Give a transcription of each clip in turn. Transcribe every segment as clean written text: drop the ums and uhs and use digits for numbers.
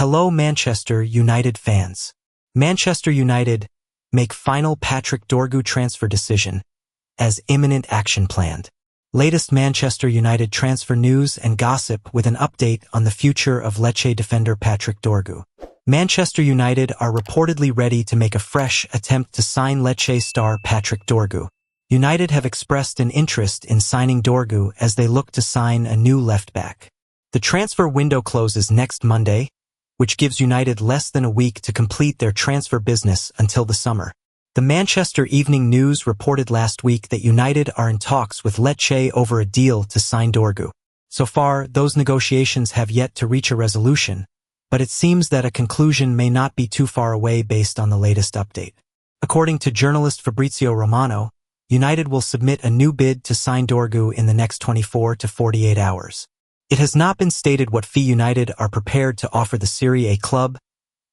Hello Manchester United fans. Manchester United make final Patrick Dorgu transfer decision as imminent action planned. Latest Manchester United transfer news and gossip with an update on the future of Lecce defender Patrick Dorgu. Manchester United are reportedly ready to make a fresh attempt to sign Lecce star Patrick Dorgu. United have expressed an interest in signing Dorgu as they look to sign a new left-back. The transfer window closes next Monday, which gives United less than a week to complete their transfer business until the summer. The Manchester Evening News reported last week that United are in talks with Lecce over a deal to sign Dorgu. So far, those negotiations have yet to reach a resolution, but it seems that a conclusion may not be too far away based on the latest update. According to journalist Fabrizio Romano, United will submit a new bid to sign Dorgu in the next 24 to 48 hours. It has not been stated what fee United are prepared to offer the Serie A club,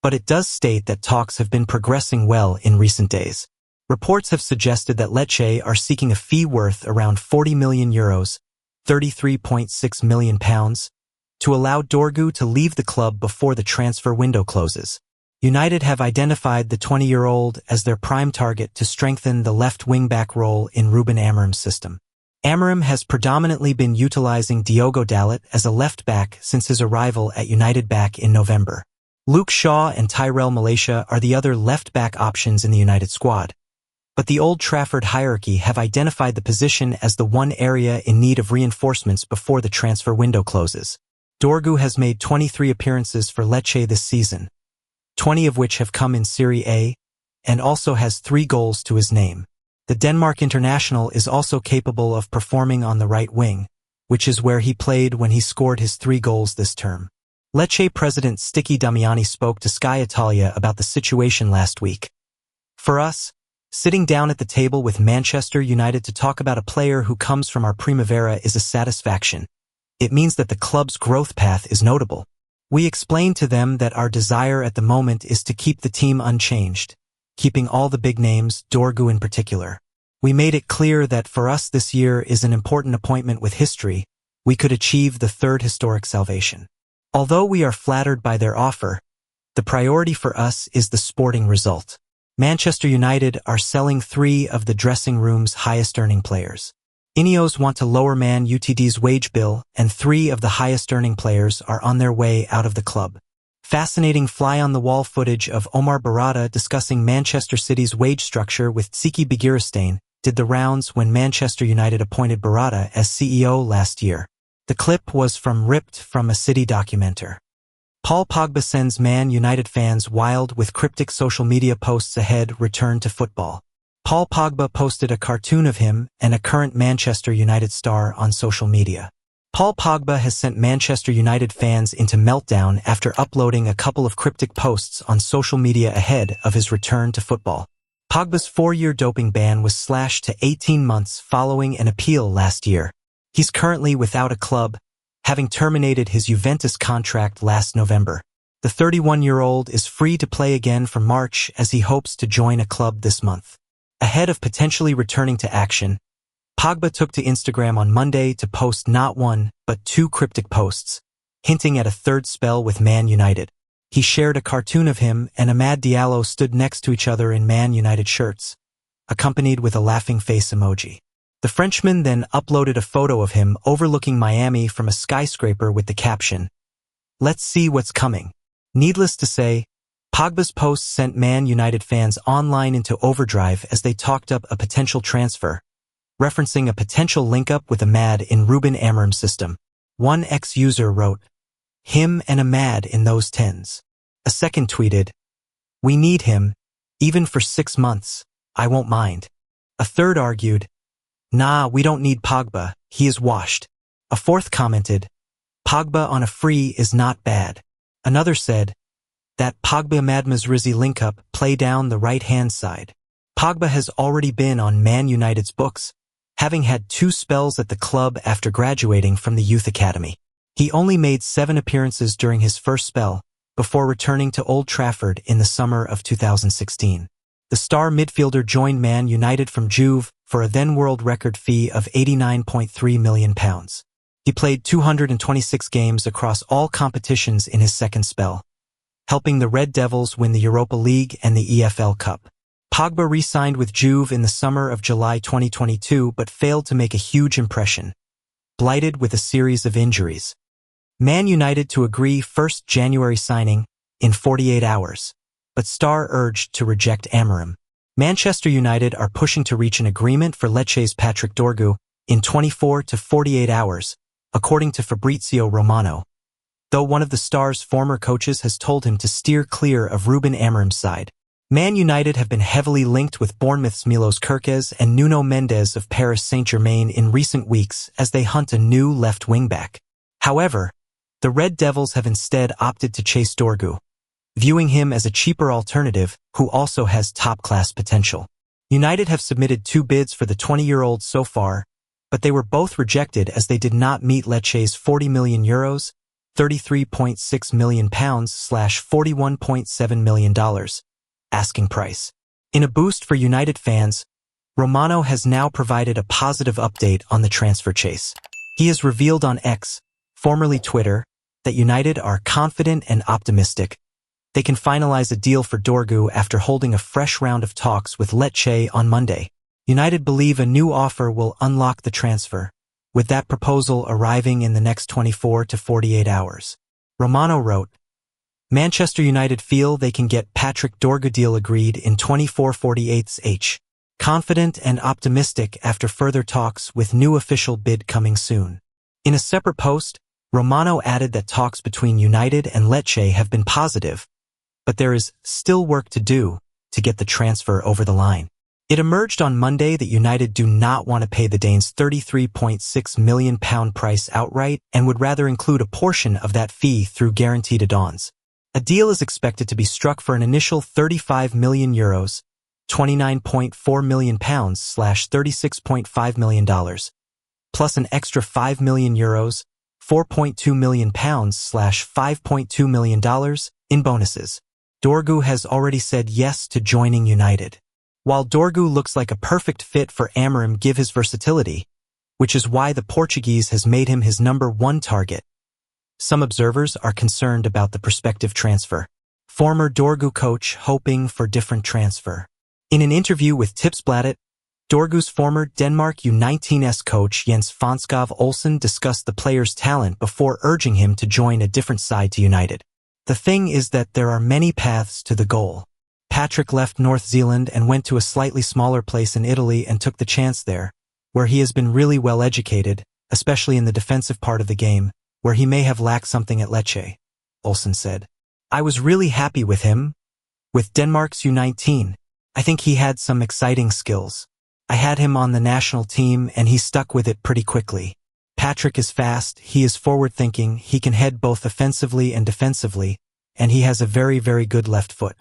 but it does state that talks have been progressing well in recent days. Reports have suggested that Lecce are seeking a fee worth around €40 million, £33.6 million, to allow Dorgu to leave the club before the transfer window closes. United have identified the 20-year-old as their prime target to strengthen the left wing-back role in Ruben Amorim's system. Amorim has predominantly been utilizing Diogo Dalot as a left-back since his arrival at United back in November. Luke Shaw and Tyrell Malacia are the other left-back options in the United squad, but the Old Trafford hierarchy have identified the position as the one area in need of reinforcements before the transfer window closes. Dorgu has made 23 appearances for Lecce this season, 20 of which have come in Serie A, and also has 3 goals to his name. The Denmark international is also capable of performing on the right wing, which is where he played when he scored his 3 goals this term. Lecce president Sticky Damiani spoke to Sky Italia about the situation last week. For us, sitting down at the table with Manchester United to talk about a player who comes from our Primavera is a satisfaction. It means that the club's growth path is notable. We explained to them that our desire at the moment is to keep the team unchanged, keeping all the big names, Dorgu in particular. We made it clear that for us this year is an important appointment with history. We could achieve the 3rd historic salvation. Although we are flattered by their offer, the priority for us is the sporting result. Manchester United are selling 3 of the dressing room's highest-earning players. Ineos want to lower Man Utd's wage bill, and 3 of the highest-earning players are on their way out of the club. Fascinating fly-on-the-wall footage of Omar Barada discussing Manchester City's wage structure with Tsiki Begiristain did the rounds when Manchester United appointed Barada as CEO last year. The clip was ripped from a City documenter. Paul Pogba sends Man United fans wild with cryptic social media posts ahead return to football. Paul Pogba posted a cartoon of him and a current Manchester United star on social media. Paul Pogba has sent Manchester United fans into meltdown after uploading a couple of cryptic posts on social media ahead of his return to football. Pogba's 4-year doping ban was slashed to 18 months following an appeal last year. He's currently without a club, having terminated his Juventus contract last November. The 31-year-old is free to play again from March as he hopes to join a club this month. Ahead of potentially returning to action, Pogba took to Instagram on Monday to post not 1, but 2 cryptic posts, hinting at a 3rd spell with Man United. He shared a cartoon of him and Amad Diallo stood next to each other in Man United shirts, accompanied with a laughing face emoji. The Frenchman then uploaded a photo of him overlooking Miami from a skyscraper with the caption, "Let's see what's coming." Needless to say, Pogba's post sent Man United fans online into overdrive as they talked up a potential transfer, referencing a potential link-up with Amad in Ruben Amorim's system. One ex-user wrote, "Him and Amad in those 10s. A second tweeted, "We need him, even for 6 months, I won't mind." A third argued, "Nah, we don't need Pogba, he is washed." A fourth commented, "Pogba on a free is not bad." Another said, "That Pogba-Amad Mazrizi link-up play down the right-hand side." Pogba has already been on Man United's books, having had 2 spells at the club after graduating from the youth academy. He only made 7 appearances during his first spell, before returning to Old Trafford in the summer of 2016. The star midfielder joined Man United from Juve for a then-world record fee of £89.3 million. He played 226 games across all competitions in his second spell, helping the Red Devils win the Europa League and the EFL Cup. Pogba re-signed with Juve in the summer of July 2022 but failed to make a huge impression, blighted with a series of injuries. Man United to agree 1st January signing in 48 hours, but Star urged to reject Amorim. Manchester United are pushing to reach an agreement for Lecce's Patrick Dorgu in 24 to 48 hours, according to Fabrizio Romano, though one of the Star's former coaches has told him to steer clear of Ruben Amorim's side. Man United have been heavily linked with Bournemouth's Milos Kerkez and Nuno Mendes of Paris Saint-Germain in recent weeks as they hunt a new left wing-back. However, the Red Devils have instead opted to chase Dorgu, viewing him as a cheaper alternative who also has top-class potential. United have submitted 2 bids for the 20-year-old so far, but they were both rejected as they did not meet Lecce's €40 million, £33.6 million / $41.7 million asking price. In a boost for United fans, Romano has now provided a positive update on the transfer chase. He has revealed on X, formerly Twitter, that United are confident and optimistic they can finalize a deal for Dorgu after holding a fresh round of talks with Lecce on Monday. United believe a new offer will unlock the transfer, with that proposal arriving in the next 24 to 48 hours. Romano wrote, Manchester United feel they can get Patrick Dorgu deal agreed in 24/48 confident and optimistic after further talks with new official bid coming soon. In a separate post, Romano added that talks between United and Lecce have been positive, but there is still work to do to get the transfer over the line. It emerged on Monday that United do not want to pay the Danes £33.6 million price outright and would rather include a portion of that fee through guaranteed add-ons. A deal is expected to be struck for an initial €35 million, £29.4 million / $36.5 million, plus an extra €5 million, £4.2 million / $5.2 million in bonuses. Dorgu has already said yes to joining United. While Dorgu looks like a perfect fit for Amorim given his versatility, which is why the Portuguese has made him his #1 target, some observers are concerned about the prospective transfer. Former Dorgu coach hoping for different transfer. In an interview with Tipsbladet, Dorgu's former Denmark U19's coach Jens Fonskov Olsen discussed the player's talent before urging him to join a different side to United. The thing is that there are many paths to the goal. Patrick left North Zealand and went to a slightly smaller place in Italy and took the chance there, where he has been really well educated, especially in the defensive part of the game, where he may have lacked something at Lecce, Olsen said. I was really happy with him. With Denmark's U19, I think he had some exciting skills. I had him on the national team and he stuck with it pretty quickly. Patrick is fast, he is forward-thinking, he can head both offensively and defensively, and he has a very, very good left foot.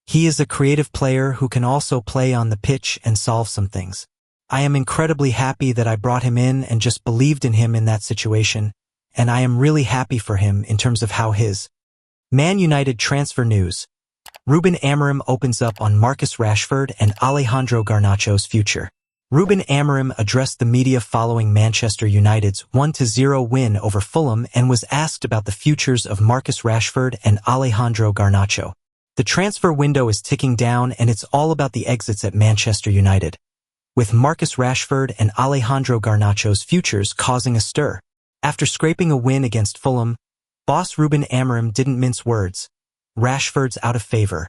He is a creative player who can also play on the pitch and solve some things. I am incredibly happy that I brought him in and just believed in him in that situation, and I am really happy for him in terms of how his Man United transfer news. Ruben Amorim opens up on Marcus Rashford and Alejandro Garnacho's future. Ruben Amorim addressed the media following Manchester United's 1-0 win over Fulham and was asked about the futures of Marcus Rashford and Alejandro Garnacho. The transfer window is ticking down and it's all about the exits at Manchester United, with Marcus Rashford and Alejandro Garnacho's futures causing a stir. After scraping a win against Fulham, boss Ruben Amorim didn't mince words. Rashford's out of favor,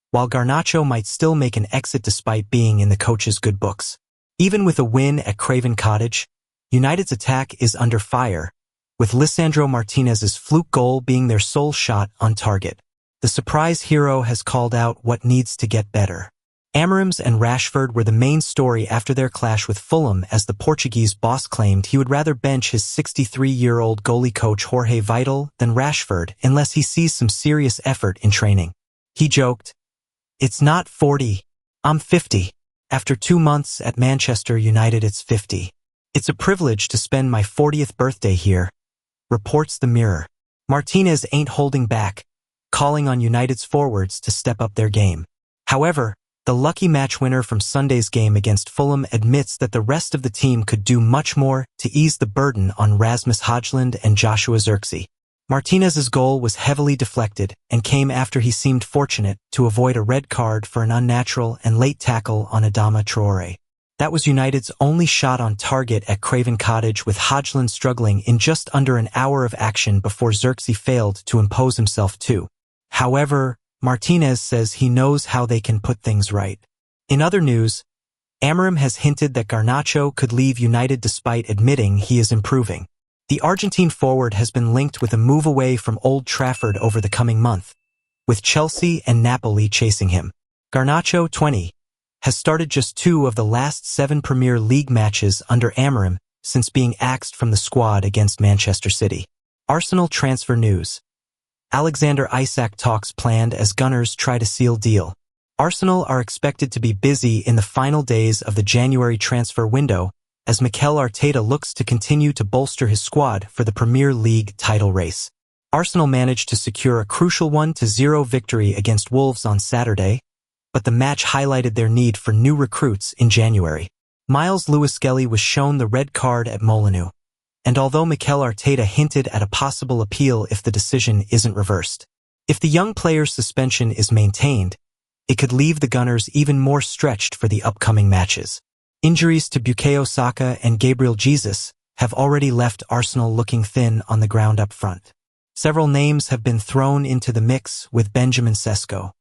while Garnacho might still make an exit despite being in the coach's good books. Even with a win at Craven Cottage, United's attack is under fire, with Lisandro Martinez's fluke goal being their sole shot on target. The surprise hero has called out what needs to get better. Amorim's and Rashford were the main story after their clash with Fulham, as the Portuguese boss claimed he would rather bench his 63-year-old goalie coach Jorge Vidal than Rashford unless he sees some serious effort in training. He joked, "It's not 40, I'm 50. After 2 months at Manchester United it's 50. It's a privilege to spend my 40th birthday here," reports the Mirror. Martinez ain't holding back, calling on United's forwards to step up their game. However, the lucky match winner from Sunday's game against Fulham admits that the rest of the team could do much more to ease the burden on Rasmus Højlund and Joshua Zirkzee. Martinez's goal was heavily deflected and came after he seemed fortunate to avoid a red card for an unnatural and late tackle on Adama Traore. That was United's only shot on target at Craven Cottage, with Hodgson struggling in just under an hour of action before Xerxes failed to impose himself too. However, Martinez says he knows how they can put things right. In other news, Amorim has hinted that Garnacho could leave United despite admitting he is improving. The Argentine forward has been linked with a move away from Old Trafford over the coming month, with Chelsea and Napoli chasing him. Garnacho, 20, has started just 2 of the last 7 Premier League matches under Amorim since being axed from the squad against Manchester City. Arsenal transfer news. Alexander Isak talks planned as Gunners try to seal deal. Arsenal are expected to be busy in the final days of the January transfer window as Mikel Arteta looks to continue to bolster his squad for the Premier League title race. Arsenal managed to secure a crucial 1-0 victory against Wolves on Saturday, but the match highlighted their need for new recruits in January. Miles Lewis-Skelly was shown the red card at Molineux, and although Mikel Arteta hinted at a possible appeal if the decision isn't reversed, if the young player's suspension is maintained, it could leave the Gunners even more stretched for the upcoming matches. Injuries to Bukayo Saka and Gabriel Jesus have already left Arsenal looking thin on the ground up front. Several names have been thrown into the mix, with Benjamin Sesko,